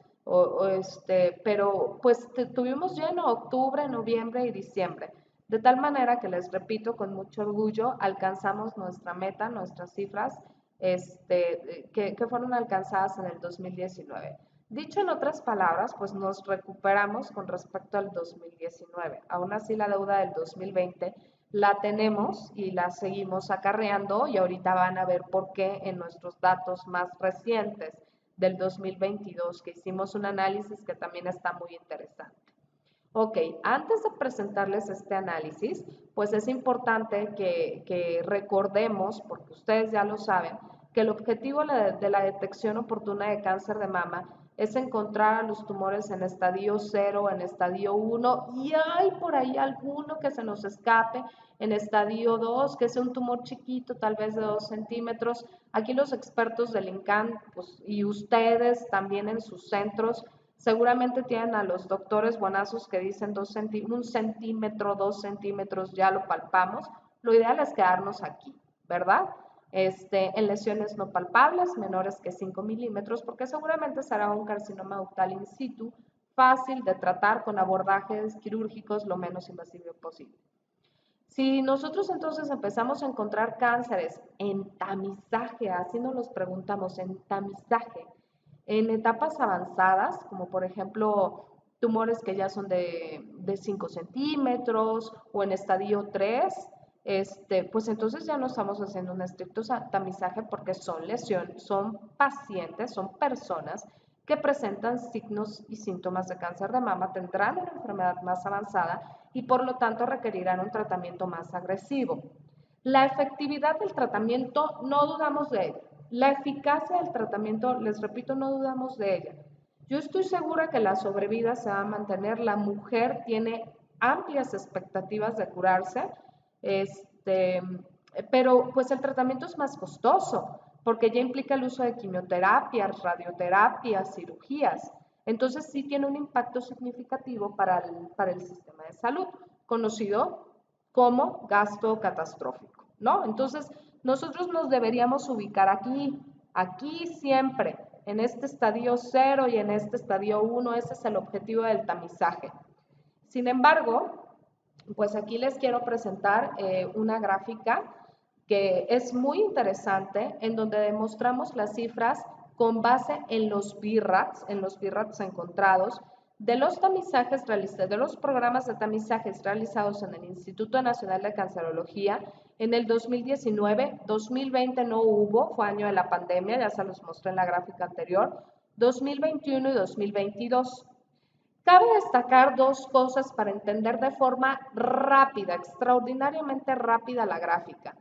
pero pues tuvimos lleno octubre, noviembre y diciembre. De tal manera que les repito, con mucho orgullo, alcanzamos nuestra meta, nuestras cifras, que fueron alcanzadas en el 2019. Dicho en otras palabras, pues nos recuperamos con respecto al 2019. Aún así, la deuda del 2020 la tenemos y la seguimos acarreando y ahorita van a ver por qué en nuestros datos más recientes del 2022, que hicimos un análisis que también está muy interesante. Ok, antes de presentarles este análisis, pues es importante que recordemos, porque ustedes ya lo saben, que el objetivo de la detección oportuna de cáncer de mama es encontrar a los tumores en estadio 0, en estadio 1 y hay por ahí alguno que se nos escape en estadio 2, que es un tumor chiquito, tal vez de 2 centímetros. Aquí los expertos del INCAN pues, y ustedes también en sus centros seguramente tienen a los doctores buenazos que dicen 1 centímetro, 2 centímetros, ya lo palpamos. Lo ideal es quedarnos aquí, ¿verdad? En lesiones no palpables, menores que 5 milímetros, porque seguramente será un carcinoma ductal in situ, fácil de tratar con abordajes quirúrgicos lo menos invasivo posible. Si nosotros entonces empezamos a encontrar cánceres en tamizaje, así nos los preguntamos, en tamizaje, en etapas avanzadas, como por ejemplo tumores que ya son de 5 centímetros o en estadio 3, pues entonces ya no estamos haciendo un estricto tamizaje porque son lesiones, son pacientes, son personas que presentan signos y síntomas de cáncer de mama, tendrán una enfermedad más avanzada y por lo tanto requerirán un tratamiento más agresivo. La efectividad del tratamiento no dudamos de ella. La eficacia del tratamiento, les repito, no dudamos de ella. Yo estoy segura que la sobrevida se va a mantener. La mujer tiene amplias expectativas de curarse, pero pues el tratamiento es más costoso porque ya implica el uso de quimioterapias, radioterapias, cirugías. Entonces sí tiene un impacto significativo para el sistema de salud. conocido como gasto catastrófico, ¿no? Entonces, nosotros nos deberíamos ubicar aquí siempre, en este estadio 0 y en este estadio 1, ese es el objetivo del tamizaje. Sin embargo, pues aquí les quiero presentar una gráfica que es muy interesante, en donde demostramos las cifras con base en los BIRATs encontrados, de los tamizajes realizados, de los programas de tamizajes realizados en el Instituto Nacional de Cancerología en el 2019, 2020 no hubo, fue año de la pandemia, ya se los mostré en la gráfica anterior, 2021 y 2022. Cabe destacar dos cosas para entender de forma rápida, extraordinariamente rápida la gráfica.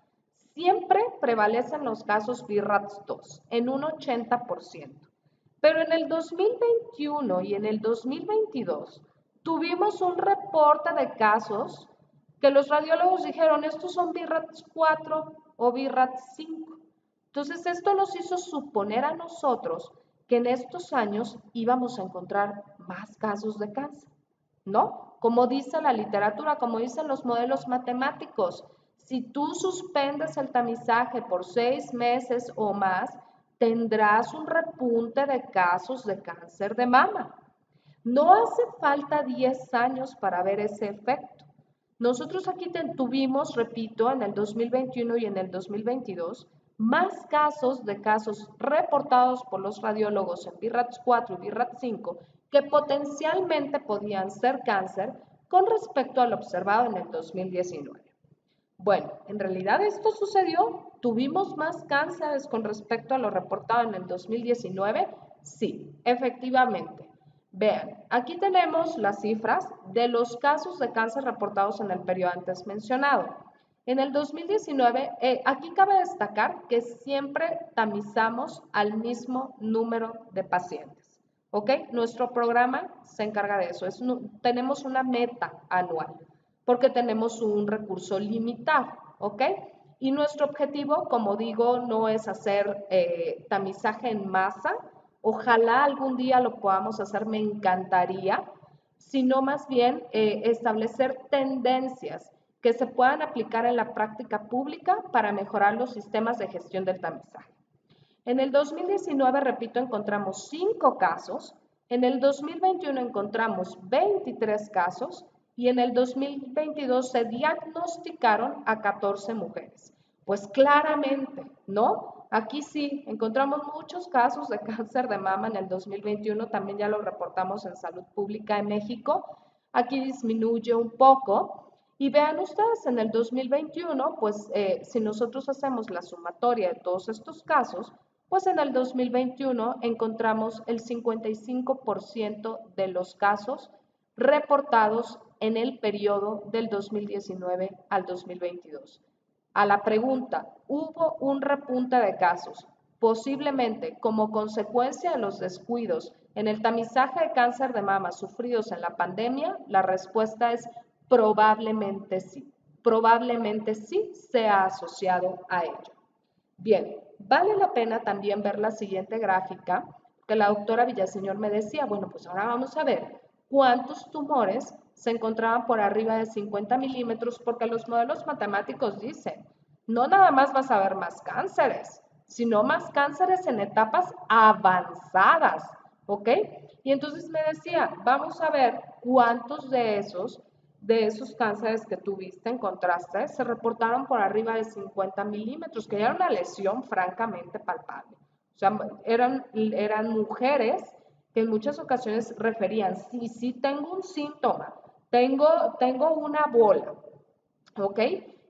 Siempre prevalecen los casos BIRATS 2 en un 80%, pero en el 2021 y en el 2022 tuvimos un reporte de casos que los radiólogos dijeron, estos son BIRATS 4 o BIRATS 5. Entonces, esto nos hizo suponer a nosotros que en estos años íbamos a encontrar más casos de cáncer, ¿no? Como dice la literatura, como dicen los modelos matemáticos, si tú suspendes el tamizaje por 6 meses o más, tendrás un repunte de casos de cáncer de mama. No hace falta 10 años para ver ese efecto. Nosotros aquí tuvimos, repito, en el 2021 y en el 2022, más casos de casos reportados por los radiólogos en BIRATS 4 y BIRATS 5 que potencialmente podían ser cáncer con respecto al observado en el 2019. Bueno, en realidad esto sucedió. ¿Tuvimos más cánceres con respecto a lo reportado en el 2019? Sí, efectivamente. Vean, aquí tenemos las cifras de los casos de cáncer reportados en el periodo antes mencionado. En el 2019, aquí cabe destacar que siempre tamizamos al mismo número de pacientes, ¿ok? Nuestro programa se encarga de eso, tenemos una meta anual porque tenemos un recurso limitado, ¿ok? Y nuestro objetivo, como digo, no es hacer tamizaje en masa, ojalá algún día lo podamos hacer, me encantaría, sino más bien establecer tendencias que se puedan aplicar en la práctica pública para mejorar los sistemas de gestión del tamizaje. En el 2019, repito, encontramos 5 casos, en el 2021 encontramos 23 casos y en el 2022 se diagnosticaron a 14 mujeres. Pues claramente, ¿no? Aquí sí, encontramos muchos casos de cáncer de mama en el 2021, también ya lo reportamos en Salud Pública en México. Aquí disminuye un poco. Y vean ustedes, en el 2021, pues si nosotros hacemos la sumatoria de todos estos casos, pues en el 2021 encontramos el 55% de los casos reportados en el periodo del 2019 al 2022. A la pregunta, ¿hubo un repunte de casos? Posiblemente como consecuencia de los descuidos en el tamizaje de cáncer de mama sufridos en la pandemia, la respuesta es probablemente sí. Probablemente sí sea asociado a ello. Bien, vale la pena también ver la siguiente gráfica que la doctora Villaseñor me decía, bueno, pues ahora vamos a ver cuántos tumores se encontraban por arriba de 50 milímetros, porque los modelos matemáticos dicen, no nada más vas a ver más cánceres, sino más cánceres en etapas avanzadas, ¿ok? Y entonces me decía, vamos a ver cuántos de esos cánceres que tuviste, encontraste, se reportaron por arriba de 50 milímetros, que era una lesión francamente palpable. O sea, eran mujeres que en muchas ocasiones referían, sí tengo un síntoma, tengo una bola, ¿ok?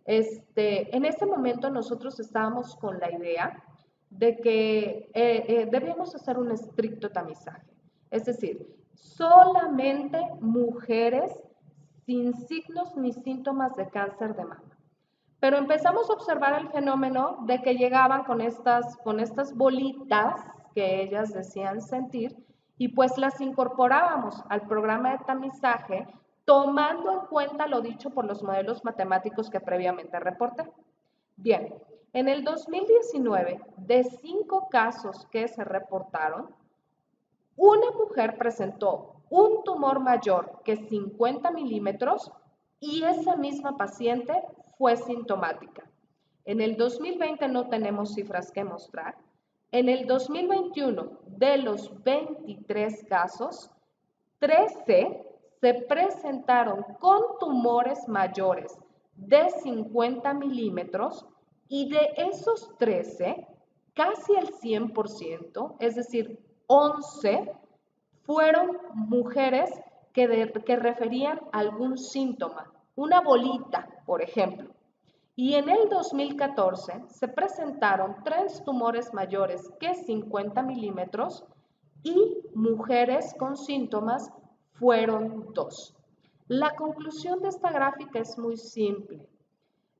En ese momento nosotros estábamos con la idea de que debíamos hacer un estricto tamizaje. Es decir, solamente mujeres sin signos ni síntomas de cáncer de mama. Pero empezamos a observar el fenómeno de que llegaban con estas bolitas que ellas decían sentir y pues las incorporábamos al programa de tamizaje tomando en cuenta lo dicho por los modelos matemáticos que previamente reporté. Bien, en el 2019, de 5 casos que se reportaron, una mujer presentó un tumor mayor que 50 milímetros y esa misma paciente fue sintomática. En el 2020 no tenemos cifras que mostrar. En el 2021, de los 23 casos, 13 se presentaron con tumores mayores de 50 milímetros y de esos 13, casi el 100%, es decir, 11, fueron mujeres que referían algún síntoma, una bolita, por ejemplo. Y en el 2014 se presentaron 3 tumores mayores que 50 milímetros y mujeres con síntomas fueron 2. La conclusión de esta gráfica es muy simple.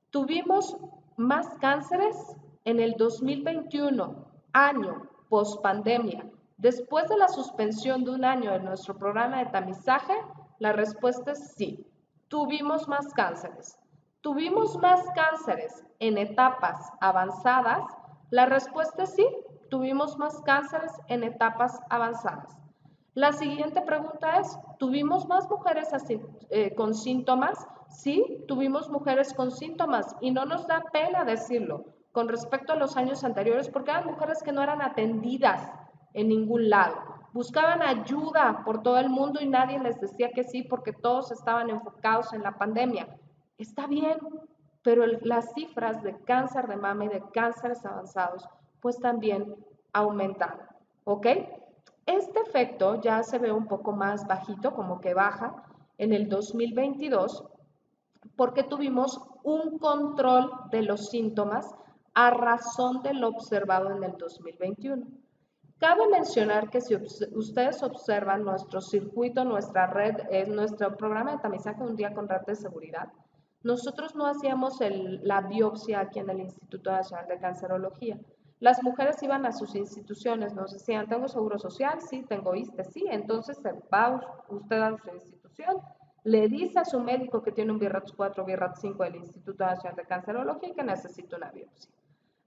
Tuvimos más cánceres en el 2021, año post-pandemia. Después de la suspensión de un año de nuestro programa de tamizaje, la respuesta es sí. Tuvimos más cánceres. ¿Tuvimos más cánceres en etapas avanzadas? La respuesta es sí. Tuvimos más cánceres en etapas avanzadas. La siguiente pregunta es, ¿tuvimos más mujeres con síntomas? Sí, tuvimos mujeres con síntomas y no nos da pena decirlo con respecto a los años anteriores porque eran mujeres que no eran atendidas en ningún lado. Buscaban ayuda por todo el mundo y nadie les decía que sí porque todos estaban enfocados en la pandemia. Está bien, pero las cifras de cáncer de mama y de cánceres avanzados pues también aumentaron, ¿ok? Este efecto ya se ve un poco más bajito, como que baja en el 2022, porque tuvimos un control de los síntomas a razón de lo observado en el 2021. Cabe mencionar que si ustedes observan nuestro circuito, nuestra red, nuestro programa de tamizaje un día con red de seguridad, nosotros no hacíamos la biopsia aquí en el Instituto Nacional de Cancerología. Las mujeres iban a sus instituciones, nos decían, ¿tengo seguro social? Sí, tengo ISSSTE, sí. Entonces va usted a su institución, le dice a su médico que tiene un BIRATS 4 o BIRATS 5 del Instituto Nacional de Cancerología y que necesita una biopsia.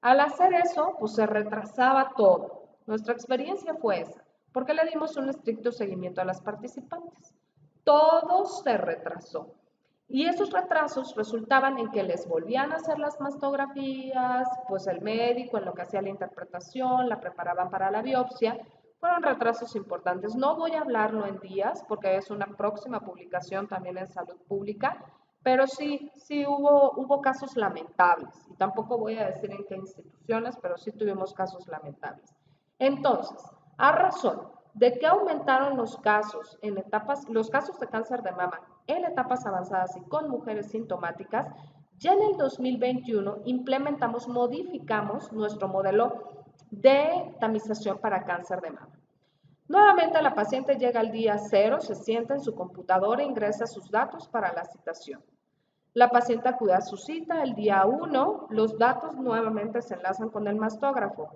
Al hacer eso, pues se retrasaba todo. Nuestra experiencia fue esa. ¿Por qué le dimos un estricto seguimiento a las participantes? Todo se retrasó. Y esos retrasos resultaban en que les volvían a hacer las mastografías, pues el médico en lo que hacía la interpretación, la preparaban para la biopsia. Fueron retrasos importantes. No voy a hablarlo en días porque es una próxima publicación también en Salud Pública, pero sí hubo casos lamentables. Y tampoco voy a decir en qué instituciones, pero sí tuvimos casos lamentables. Entonces, a razón de que aumentaron los casos los casos de cáncer de mama en etapas avanzadas y con mujeres sintomáticas, ya en el 2021 modificamos nuestro modelo de tamización para cáncer de mama. Nuevamente la paciente llega al día 0, se sienta en su computadora e ingresa sus datos para la citación. La paciente acude a su cita el día 1, los datos nuevamente se enlazan con el mastógrafo.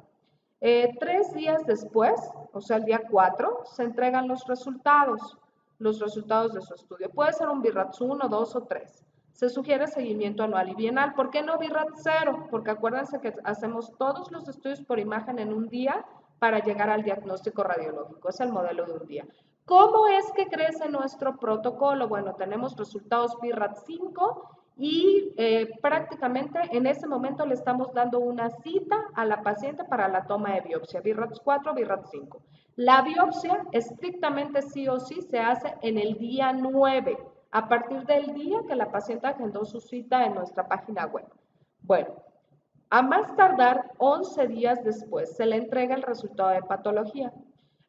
3 días después, o sea, el día 4, se entregan los resultados de su estudio. Puede ser un BIRATS 1, 2 o 3. Se sugiere seguimiento anual y bienal. ¿Por qué no BIRATS 0? Porque acuérdense que hacemos todos los estudios por imagen en un día para llegar al diagnóstico radiológico. Es el modelo de un día. ¿Cómo es que crece nuestro protocolo? Bueno, tenemos resultados BIRATS 5 y prácticamente en ese momento le estamos dando una cita a la paciente para la toma de biopsia, BIRATS 4, BIRATS 5. La biopsia estrictamente sí o sí se hace en el día 9, a partir del día que la paciente agendó su cita en nuestra página web. Bueno, a más tardar 11 días después se le entrega el resultado de patología.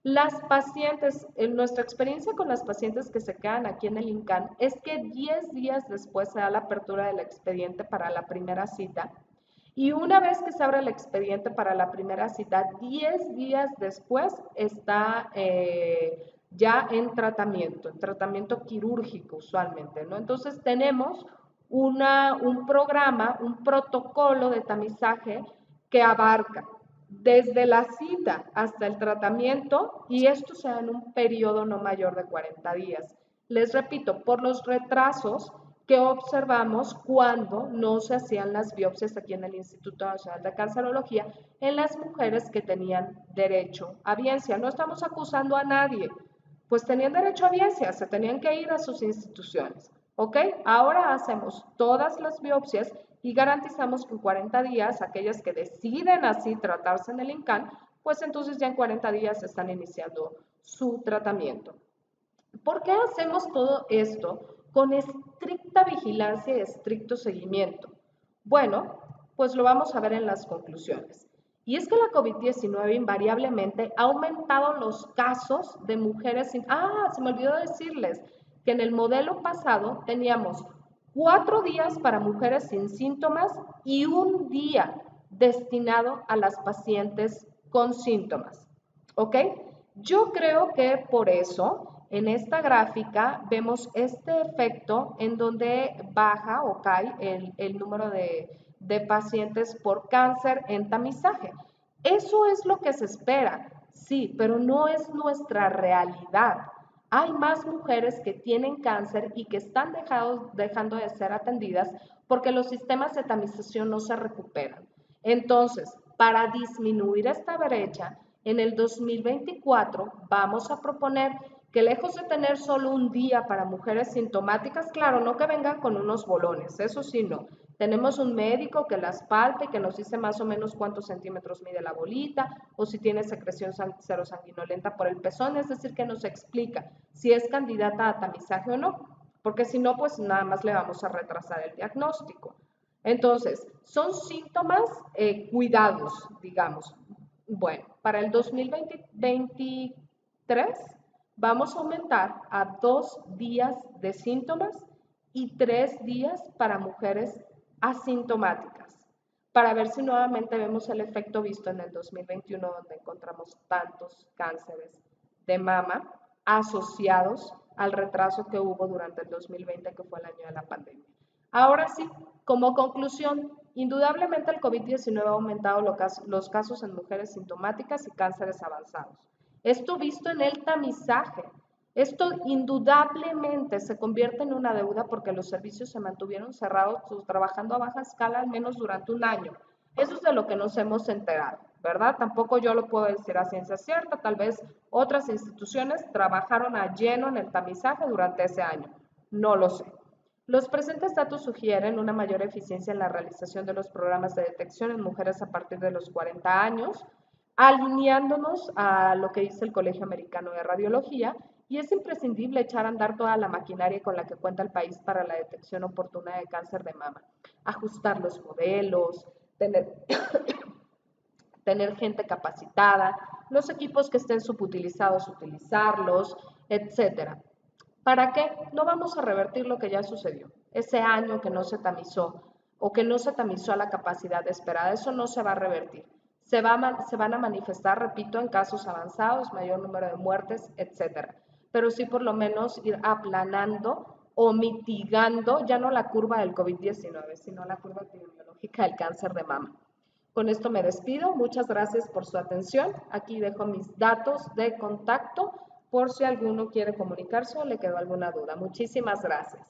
Las pacientes, en nuestra experiencia con las pacientes que se quedan aquí en el INCAN es que 10 días después se da la apertura del expediente para la primera cita y una vez que se abre el expediente para la primera cita, 10 días después está ya en tratamiento quirúrgico usualmente, ¿no? Entonces tenemos un programa, un protocolo de tamizaje que abarca desde la cita hasta el tratamiento y esto se da en un periodo no mayor de 40 días. Les repito, por los retrasos que observamos cuando no se hacían las biopsias aquí en el Instituto Nacional de Cancerología en las mujeres que tenían derecho a biencia. No estamos acusando a nadie, pues tenían derecho a biencia, se tenían que ir a sus instituciones. ¿Ok? Ahora hacemos todas las biopsias y garantizamos que en 40 días, aquellas que deciden así tratarse en el INCAN, pues entonces ya en 40 días están iniciando su tratamiento. ¿Por qué hacemos todo esto con estricta vigilancia y estricto seguimiento? Bueno, pues lo vamos a ver en las conclusiones. Y es que la COVID-19 invariablemente ha aumentado los casos de mujeres sin... Ah, se me olvidó decirles que en el modelo pasado teníamos 4 días para mujeres sin síntomas y un día destinado a las pacientes con síntomas. ¿Ok? Yo creo que por eso en esta gráfica vemos este efecto en donde baja o cae el número de pacientes por cáncer en tamizaje. Eso es lo que se espera, sí, pero no es nuestra realidad. Hay más mujeres que tienen cáncer y que están dejando de ser atendidas porque los sistemas de tamización no se recuperan. Entonces, para disminuir esta brecha, en el 2024 vamos a proponer que lejos de tener solo un día para mujeres sintomáticas, claro, no que vengan con unos bolones, eso sí no. Tenemos un médico que las palpe, que nos dice más o menos cuántos centímetros mide la bolita o si tiene secreción serosanguinolenta por el pezón, es decir, que nos explica si es candidata a tamizaje o no, porque si no, pues nada más le vamos a retrasar el diagnóstico. Entonces, son síntomas cuidados, digamos. Bueno, para el 2023 vamos a aumentar a 2 días de síntomas y 3 días para mujeres asintomáticas, para ver si nuevamente vemos el efecto visto en el 2021, donde encontramos tantos cánceres de mama asociados al retraso que hubo durante el 2020, que fue el año de la pandemia. Ahora sí, como conclusión, indudablemente el COVID-19 ha aumentado los casos en mujeres sintomáticas y cánceres avanzados. Esto visto en el tamizaje. Esto indudablemente se convierte en una deuda porque los servicios se mantuvieron cerrados, trabajando a baja escala al menos durante un año. Eso es de lo que nos hemos enterado, ¿verdad? Tampoco yo lo puedo decir a ciencia cierta, tal vez otras instituciones trabajaron a lleno en el tamizaje durante ese año. No lo sé. Los presentes datos sugieren una mayor eficiencia en la realización de los programas de detección en mujeres a partir de los 40 años, alineándonos a lo que dice el Colegio Americano de Radiología, y es imprescindible echar a andar toda la maquinaria con la que cuenta el país para la detección oportuna de cáncer de mama, ajustar los modelos, tener gente capacitada, los equipos que estén subutilizados, utilizarlos, etcétera. ¿Para qué? No vamos a revertir lo que ya sucedió. Ese año que no se tamizó o que no se tamizó a la capacidad esperada, eso no se va a revertir. Se van a manifestar, repito, en casos avanzados, mayor número de muertes, etcétera. Pero sí por lo menos ir aplanando o mitigando ya no la curva del COVID-19, sino la curva epidemiológica del cáncer de mama. Con esto me despido. Muchas gracias por su atención. Aquí dejo mis datos de contacto por si alguno quiere comunicarse o le quedó alguna duda. Muchísimas gracias.